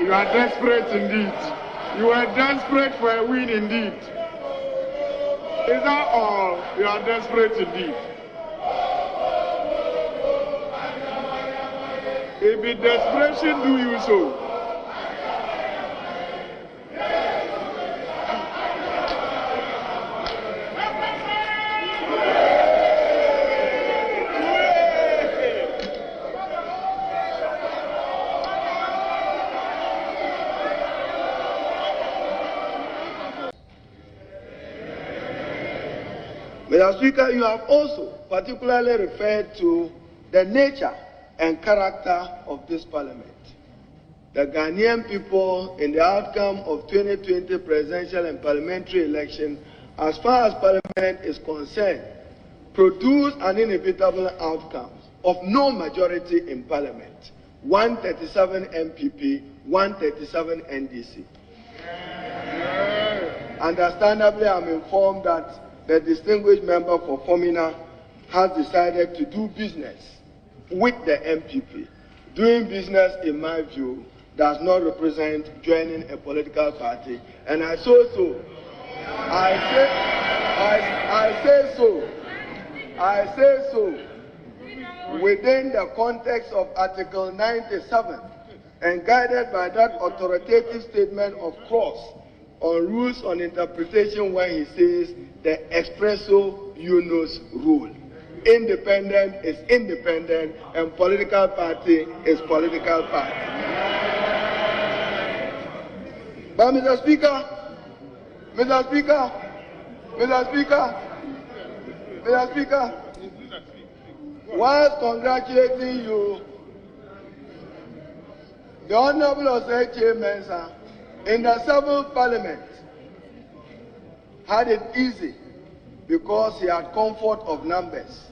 You are desperate indeed. You are desperate for a win indeed. Is that all? You are desperate indeed. If the desperation do you so, Mr. Speaker, you have also particularly referred to the nature and character of this parliament. The Ghanaian people, in the outcome of 2020 presidential and parliamentary election, as far as parliament is concerned, produced an inevitable outcome of no majority in parliament. 137 MPP, 137 NDC. Understandably, I'm informed that the distinguished member for Fomina has decided to do business with the MPP. Doing business, in my view, does not represent joining a political party, and I say so within the context of Article 97 and guided by that authoritative statement of Cross on rules on interpretation when he says the expresso unius rule. Independent is independent and political party is political party. But Mr. Speaker, whilst congratulating you, the Honorable Osei Mensah in the 7th Parliament had it easy because he had comfort of numbers.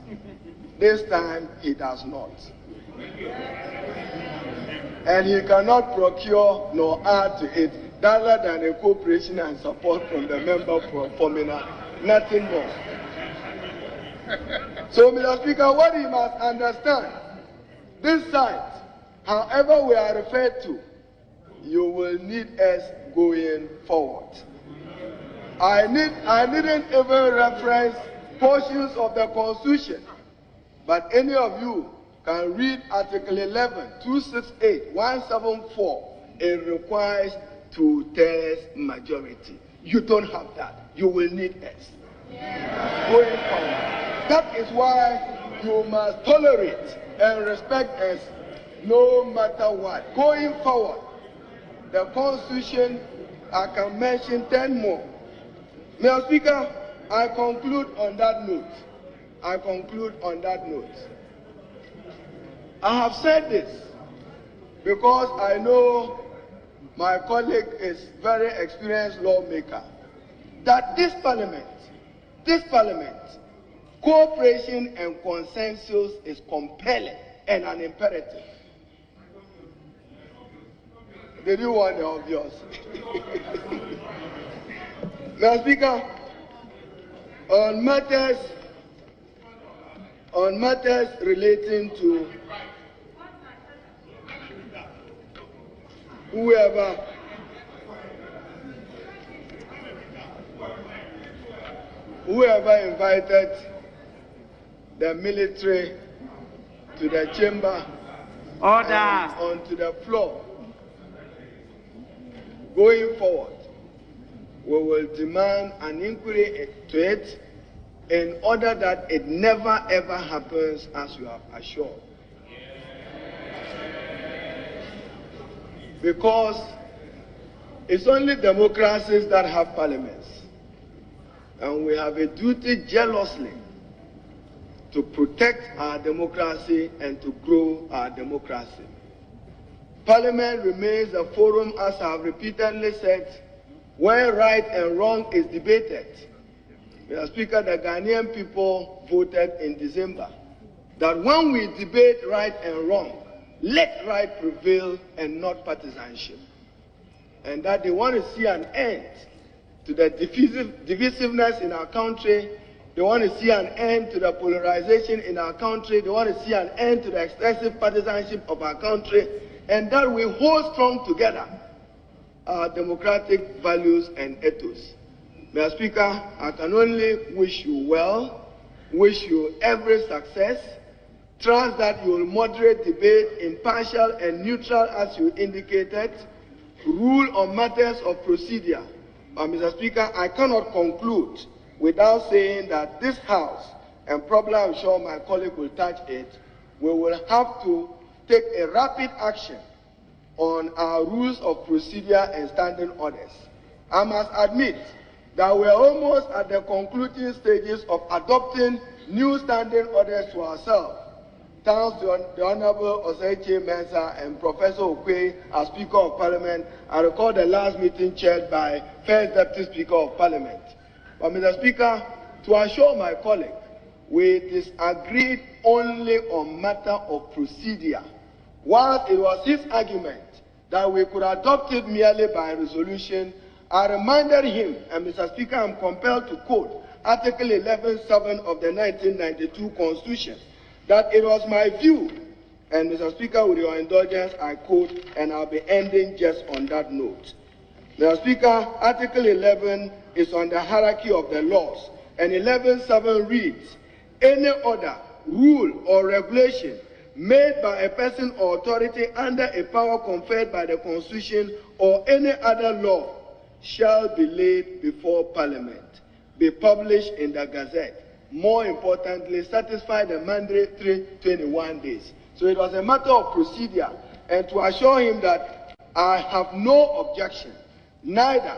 This time he does not. And he cannot procure nor add to it other than a cooperation and support from the member for Fomina, nothing more. So, Mr. Speaker, what he must understand, this site, however we are referred to, you will need us going forward. I didn't even reference portions of the Constitution, but any of you can read Article 11, 268, 174. It requires 2/3 majority. You don't have that. You will need us going forward. That is why you must tolerate and respect us no matter what. Going forward, the Constitution, I can mention 10 more. Mr. Speaker, I conclude on that note. I have said this because I know my colleague is very experienced lawmaker, that this parliament, cooperation and consensus is compelling and an imperative. Did you want the obvious? Mr. Speaker, on matters relating to whoever invited the military to the chamber and onto the floor, going forward, we will demand an inquiry to it in order that it never ever happens, as you have assured. Because it's only democracies that have parliaments, and we have a duty jealously to protect our democracy and to grow our democracy. Parliament remains a forum, as I have repeatedly said, where right and wrong is debated. Mr. Speaker, the Ghanaian people voted in December that when we debate right and wrong, let right prevail and not partisanship. And that they want to see an end to the divisiveness in our country. They want to see an end to the polarization in our country. They want to see an end to the excessive partisanship of our country. And that we hold strong together our democratic values and ethos. Mr. Speaker, I can only wish you well, wish you every success, trust that you will moderate debate, impartial and neutral as you indicated, rule on matters of procedure. But Mr. Speaker, I cannot conclude without saying that this House, and probably I'm sure my colleague will touch it, we will have to take a rapid action on our rules of procedure and standing orders. I must admit that we are almost at the concluding stages of adopting new standing orders to ourselves. Thanks to the Honorable Oseche Mensah and Professor Okwei as Speaker of Parliament, I recall the last meeting chaired by First Deputy Speaker of Parliament. But Mr. Speaker, to assure my colleague, we disagreed only on matter of procedure, whilst it was his argument that we could adopt it merely by resolution. I reminded him, and Mr. Speaker, I'm compelled to quote Article 11(7) of the 1992 Constitution, that it was my view, and Mr. Speaker, with your indulgence, I quote, and I'll be ending just on that note. Mr. Speaker, Article 11 is on the hierarchy of the laws, and 11(7) reads, any order, rule, or regulation made by a person or authority under a power conferred by the Constitution or any other law shall be laid before Parliament, be published in the Gazette. More importantly, satisfy the mandatory 21 days. So it was a matter of procedure, and to assure him that I have no objection, neither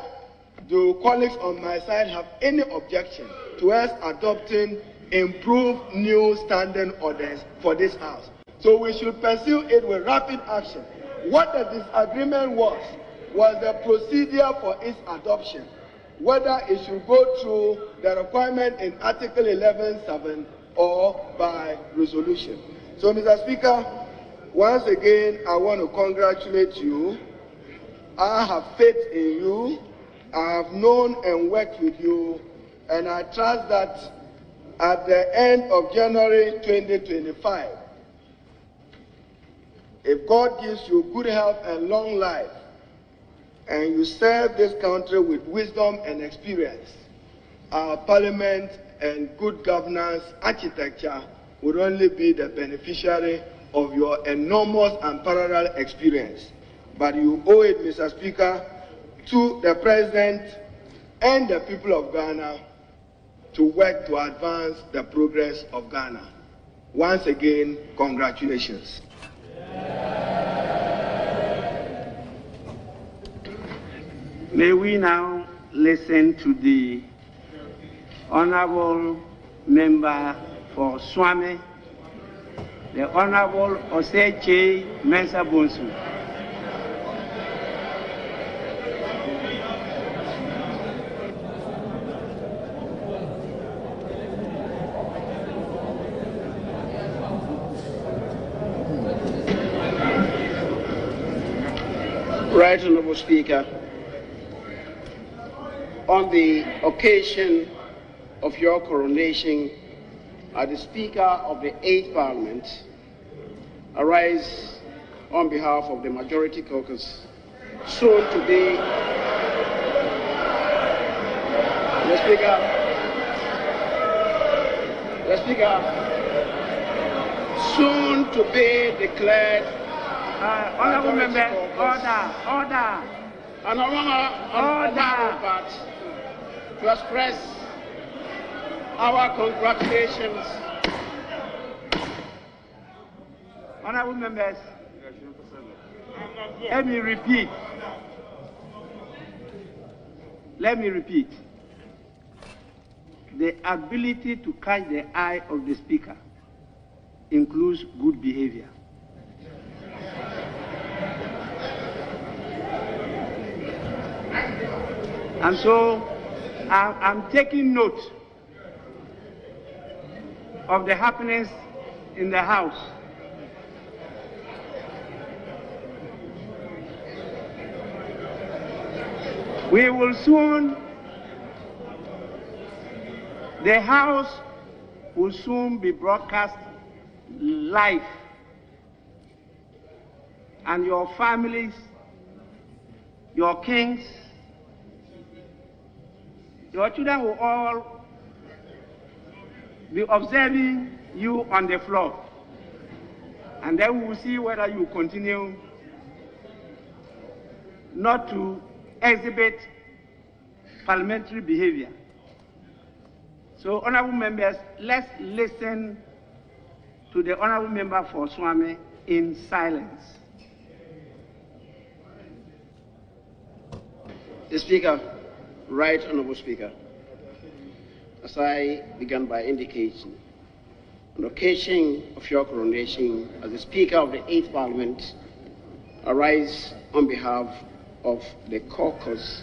do colleagues on my side have any objection to us adopting improved new standing orders for this House. So we should pursue it with rapid action. What the disagreement was the procedure for its adoption, whether it should go through the requirement in Article 11(7) or by resolution. So, Mr. Speaker, once again, I want to congratulate you. I have faith in you. I have known and worked with you, and I trust that at the end of January 2025, if God gives you good health and long life, and you serve this country with wisdom and experience, our parliament and good governance architecture would only be the beneficiary of your enormous and parallel experience. But you owe it, Mr. Speaker, to the President and the people of Ghana to work to advance the progress of Ghana. Once again, congratulations. May we now listen to the Honorable Member for Swame, the Honorable Oseche Mensah Bonsu. Right Honorable Speaker, on the occasion of your coronation as the Speaker of the 8th Parliament, I rise on behalf of the Majority Caucus, soon to be the Speaker, soon to be declared. Honorable members, order. And on my part, to express our congratulations. Honorable members, let me repeat. The ability to catch the eye of the Speaker includes good behavior. And so I'm taking note of the happenings in the House. We will soon, the House will soon be broadcast live, and your families, your kings, your children will all be observing you on the floor. And then we will see whether you continue not to exhibit parliamentary behavior. So, honorable members, let's listen to the honorable member for Swami in silence. The Speaker, Right Honorable Speaker, as I began by indicating, on the occasion of your coronation as the Speaker of the 8th Parliament, I rise on behalf of the caucus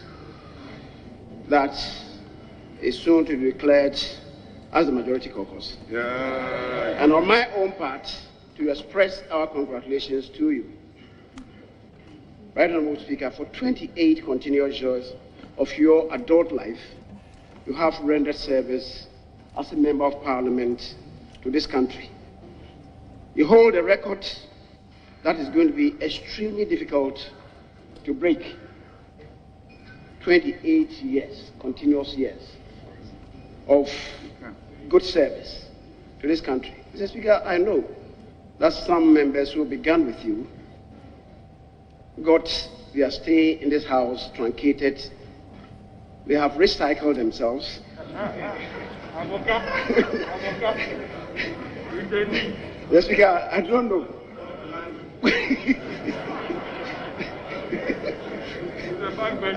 that is soon to be declared as the majority caucus. Yeah. And on my own part, to express our congratulations to you. Right Honorable Speaker, for 28 continuous years of your adult life, you have rendered service as a member of Parliament to this country. You hold a record that is going to be extremely difficult to break. 28 years, continuous years of good service to this country. Mr. Speaker, I know that some members who began with you got their stay in this house truncated. They have recycled themselves. Mr. Speaker, I don't know.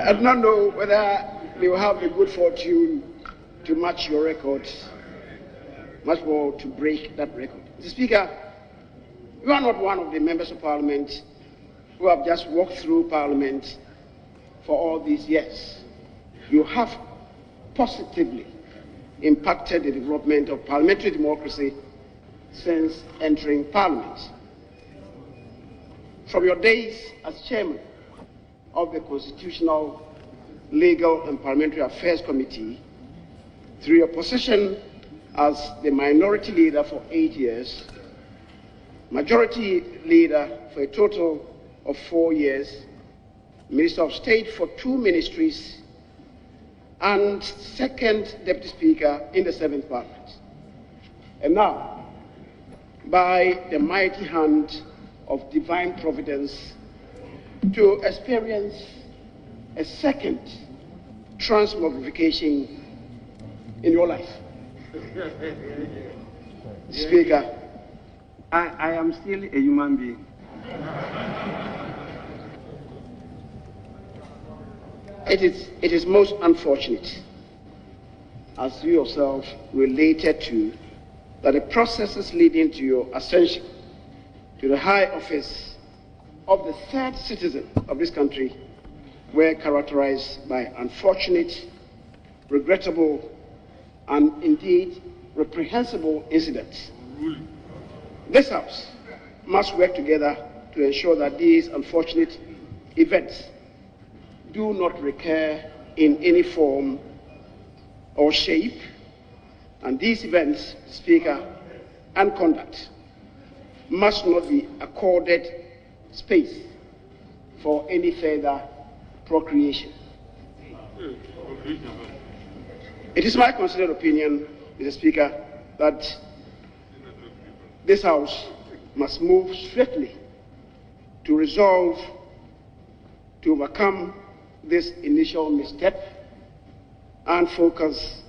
I do not know whether they will have the good fortune to match your record, much more to break that record. Mr. Speaker, you are not one of the members of Parliament who have just walked through Parliament for all these years. You have positively impacted the development of parliamentary democracy since entering Parliament. From your days as chairman of the Constitutional, Legal and Parliamentary Affairs Committee, through your position as the minority leader for 8 years, majority leader for a total of 4 years, Minister of State for 2 ministries, and second Deputy Speaker in the 7th Parliament. And now, by the mighty hand of divine providence, to experience a second transmogrification in your life. Speaker, I am still a human being. It is most unfortunate, as you yourself related to, that the processes leading to your ascension to the high office of the 3rd citizen of this country were characterized by unfortunate, regrettable, and indeed reprehensible incidents. This House must work together to ensure that these unfortunate events do not recur in any form or shape, and these events, Speaker, and conduct must not be accorded space for any further procreation. It is my considered opinion, Mr. Speaker, that this House must move swiftly to resolve to overcome this initial misstep and focus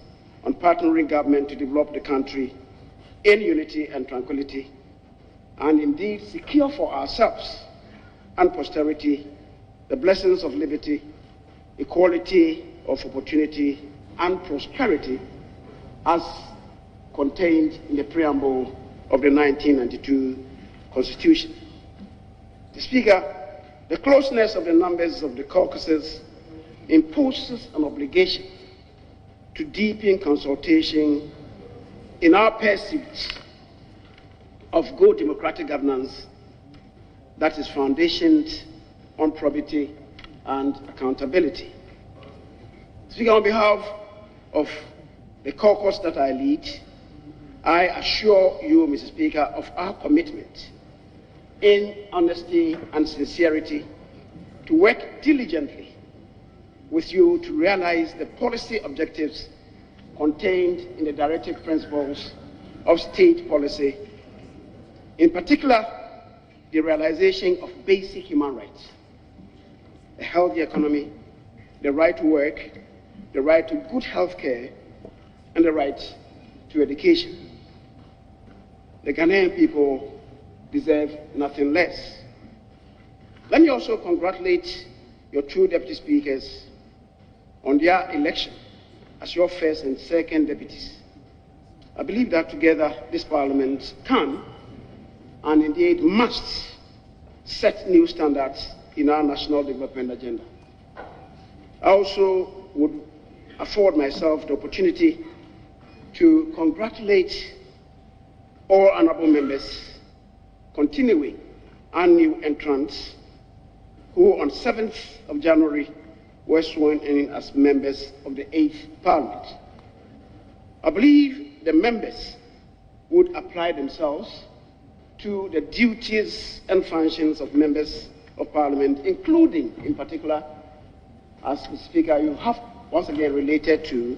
on partnering government to develop the country in unity and tranquility, and indeed secure for ourselves and posterity the blessings of liberty, equality of opportunity, and prosperity as contained in the preamble of the 1992 Constitution. Mr. Speaker, the closeness of the numbers of the caucuses imposes an obligation to deepen consultation in our pursuit of good democratic governance that is foundationed on probity and accountability. Speaker, on behalf of the caucus that I lead, I assure you, Mr. Speaker, of our commitment in honesty and sincerity to work diligently with you to realize the policy objectives contained in the directive principles of state policy, in particular, the realization of basic human rights, a healthy economy, the right to work, the right to good health care, and the right to education. The Ghanaian people deserve nothing less. Let me also congratulate your two deputy speakers on their election as your first and second deputies. I believe that together this Parliament can and indeed must set new standards in our national development agenda. I also would afford myself the opportunity to congratulate all honorable members, continuing and new entrants, who on 7th of January were sworn in as members of the 8th Parliament. I believe the members would apply themselves to the duties and functions of members of Parliament, including, in particular, as the Speaker, you have once again related to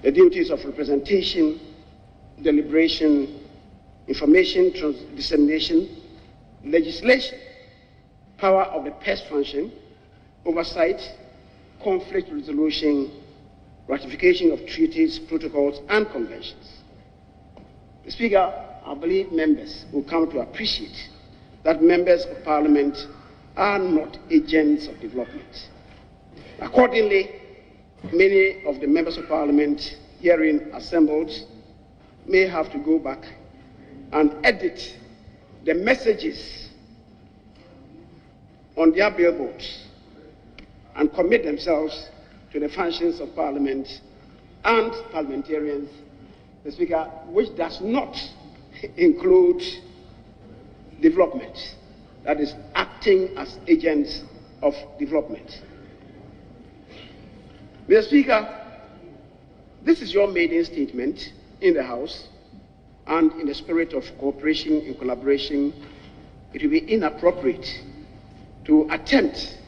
the duties of representation, deliberation, information dissemination, legislation, power of the purse function, oversight, conflict resolution, ratification of treaties, protocols, and conventions. The Speaker, I believe members will come to appreciate that members of Parliament are not agents of development. Accordingly, many of the members of Parliament herein assembled may have to go back and edit the messages on their billboards and commit themselves to the functions of Parliament and parliamentarians, the Speaker, which does not include development, that is, acting as agents of development. Mr. Speaker, this is your maiden statement in the House, and in the spirit of cooperation and collaboration, it will be inappropriate to attempt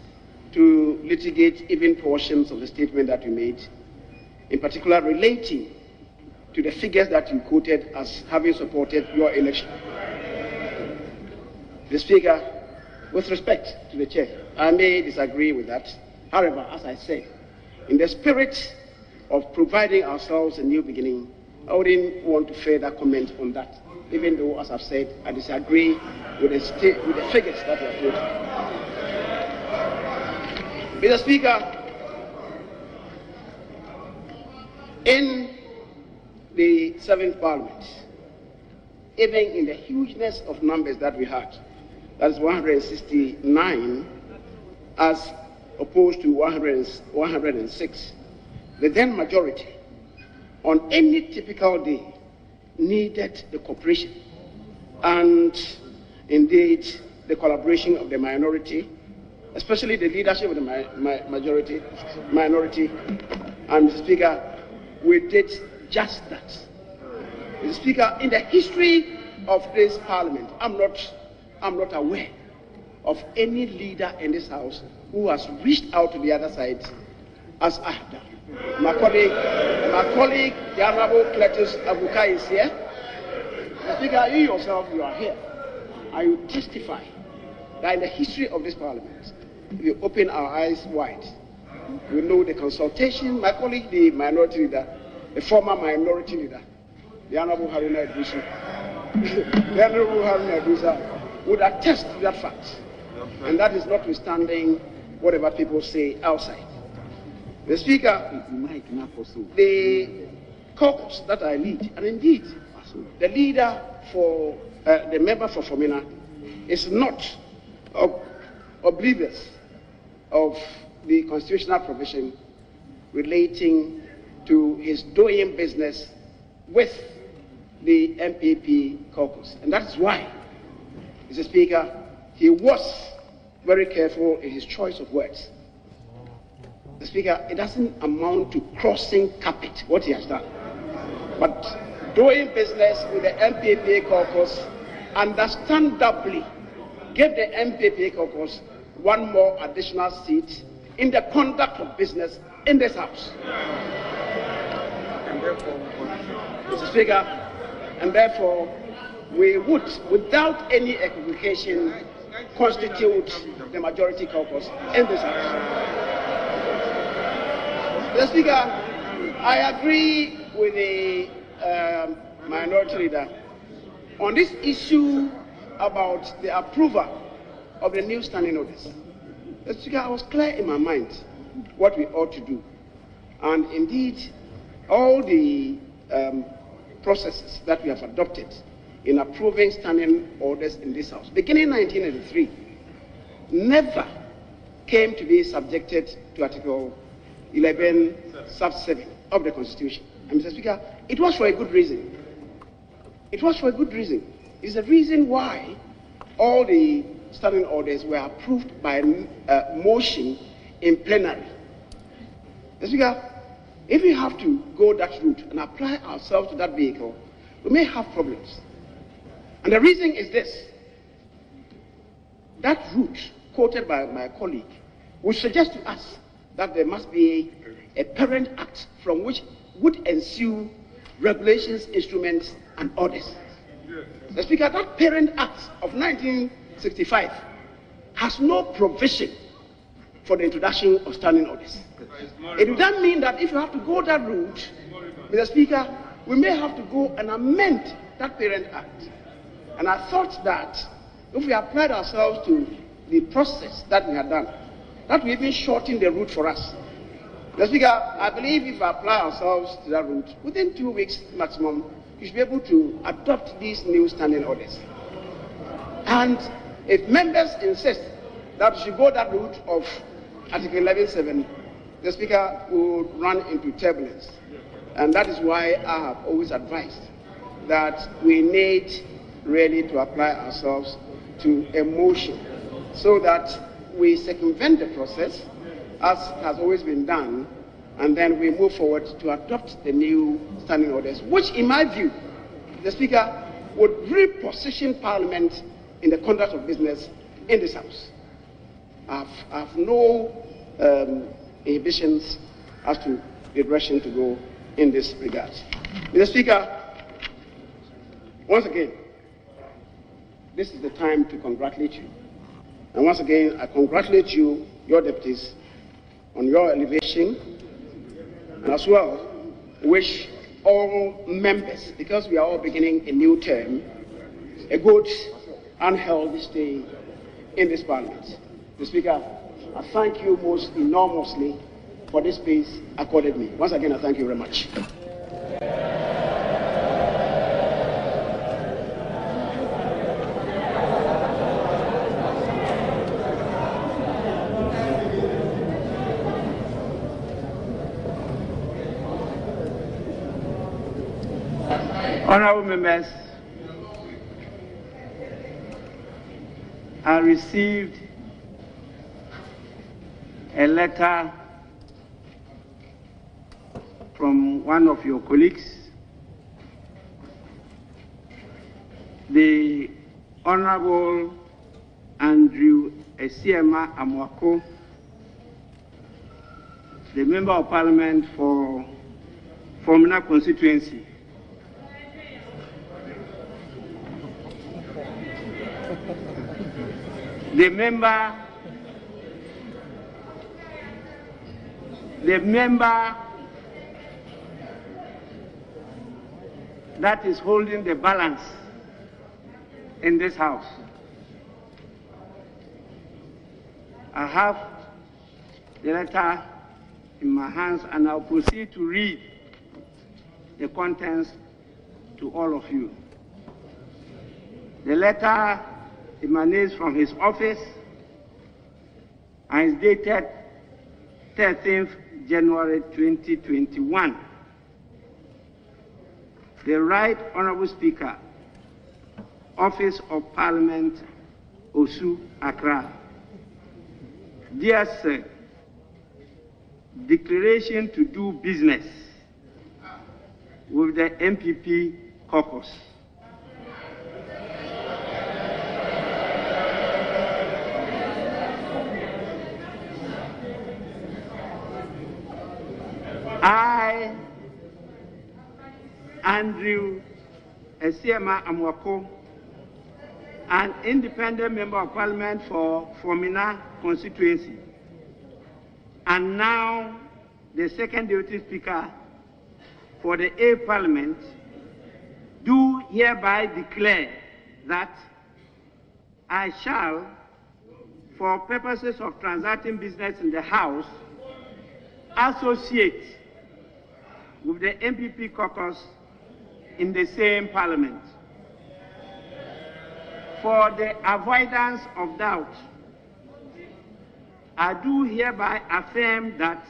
to litigate even portions of the statement that you made, in particular relating to the figures that you quoted as having supported your election. The Speaker, with respect to the Chair, I may disagree with that. However, as I said, in the spirit of providing ourselves a new beginning, I wouldn't want to further comment on that, even though, as I've said, I disagree with the figures that you have quoted. Mr. Speaker, in the 7th Parliament, even in the hugeness of numbers that we had, that is 169 as opposed to 106, the then majority on any typical day needed the cooperation and indeed the collaboration of the minority, especially the leadership of the minority. And Mr. Speaker, we did just that. Mr. Speaker, in the history of this Parliament, I'm not aware of any leader in this House who has reached out to the other side as I have done. My colleague, the Honorable Cletus Abuka is here. Mr. Speaker, you yourself, you are here. I will testify that in the history of this Parliament, if you open our eyes wide, we know the consultation. My colleague, the minority leader, the former minority leader, the Honorable Haruna Iddrisu, would attest to that fact. And that is notwithstanding whatever people say outside. The Speaker, the caucus that I lead, and indeed the leader for the member for Fomena, is not oblivious of the constitutional provision relating to his doing business with the MPP caucus. And that is why, Mr. Speaker, he was very careful in his choice of words. Mr. Speaker, it doesn't amount to crossing carpet, what he has done, but doing business with the MPP caucus, understandably gave the MPP caucus one more additional seat in the conduct of business in this House. Mr. Speaker, and therefore we would, without any equivocation, constitute the majority caucus in this House. Mr. Speaker, I agree with the minority leader on this issue about the approval of the new standing orders. Mr. Speaker, I was clear in my mind what we ought to do. And indeed, all the processes that we have adopted in approving standing orders in this House, beginning in 1983, never came to be subjected to Article 11, sub 7 of the Constitution. And Mr. Speaker, it was for a good reason. It was for a good reason. It's the reason why all the standing orders were approved by motion in plenary. Mr. Speaker, if we have to go that route and apply ourselves to that vehicle, we may have problems. And the reason is this. That route quoted by my colleague would suggest to us that there must be a parent act from which would ensue regulations, instruments, and orders. The Speaker, that parent act of 1965 has no provision for the introduction of standing orders. It would then mean that if you have to go that route, Mr. Speaker, we may have to go and amend that parent act. And I thought that if we applied ourselves to the process that we had done, that would even shorten the route for us. Mr. Speaker, I believe if we apply ourselves to that route, within 2 weeks maximum, we should be able to adopt these new standing orders. And if members insist that we should go that route of Article 11.7, the Speaker will run into turbulence. And that is why I have always advised that we need really to apply ourselves to a motion so that we circumvent the process as has always been done, and then we move forward to adopt the new standing orders, which in my view, the Speaker, would reposition Parliament in the conduct of business in this House. I have no inhibitions as to the direction to go in this regard. Mr. Speaker, once again, this is the time to congratulate you. And once again, I congratulate you, your deputies, on your elevation, and as well wish all members, because we are all beginning a new term, a good and healthy stay in this Parliament. Mr. Speaker, I thank you most enormously for this space accorded me. Once again, I thank you very much. Honorable members, I received a letter from one of your colleagues, the Honorable Andrew Esiema Amwako, the Member of Parliament for Fomena constituency. The member that is holding the balance in this House. I have the letter in my hands and I'll proceed to read the contents to all of you. The letter emanates from his office and is dated 13th January 2021. The Right Honorable Speaker, Office of Parliament, Osu, Accra. Dear Sir, declaration to do business with the MPP caucus. Andrew Esiema Amwako, an independent member of parliament for Formina constituency, and now the second deputy speaker for the 8th parliament, do hereby declare that I shall, for purposes of transacting business in the House, associate with the MPP caucus in the same parliament. For the avoidance of doubt, I do hereby affirm that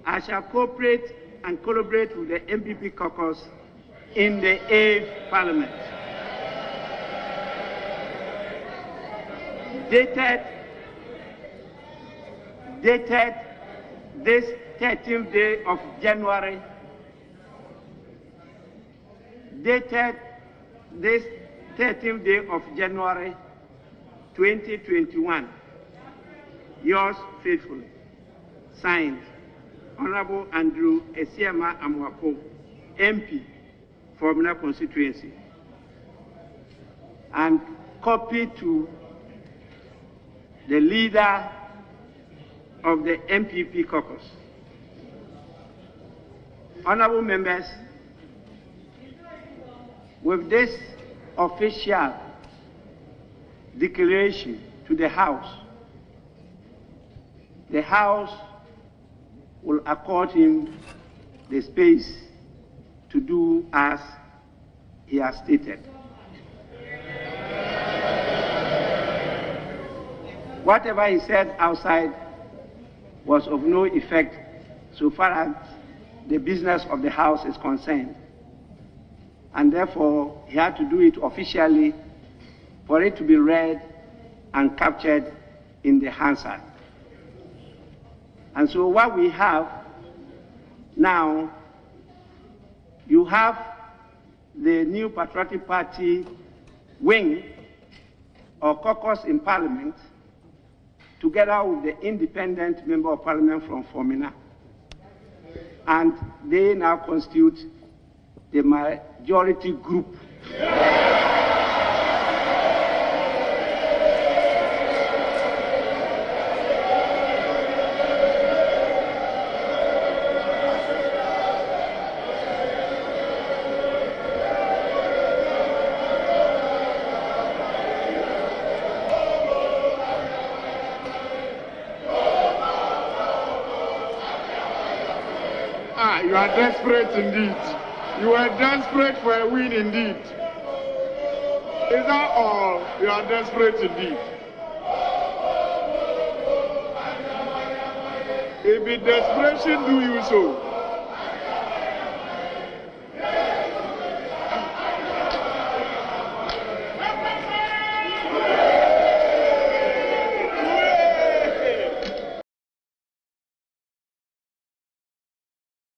I shall cooperate and collaborate with the MPP caucus in the 8th parliament. Dated this 13th day of January, dated this 13th day of January 2021. Yours faithfully, signed, Honorable Andrew Esiema Amwako, MP, Formina constituency, and copy to the leader of the MPP caucus. Honorable members, with this official declaration to the House will accord him the space to do as he has stated. Whatever he said outside was of no effect so far as the business of the House is concerned. And therefore, he had to do it officially for it to be read and captured in the Hansard. And so what we have now, you have the New Patriotic Party wing or caucus in Parliament, together with the independent member of Parliament from Formina, and they now constitute the majority group. You are desperate indeed. You are desperate for a win indeed. Is that all? You are desperate indeed. If the desperation do you so,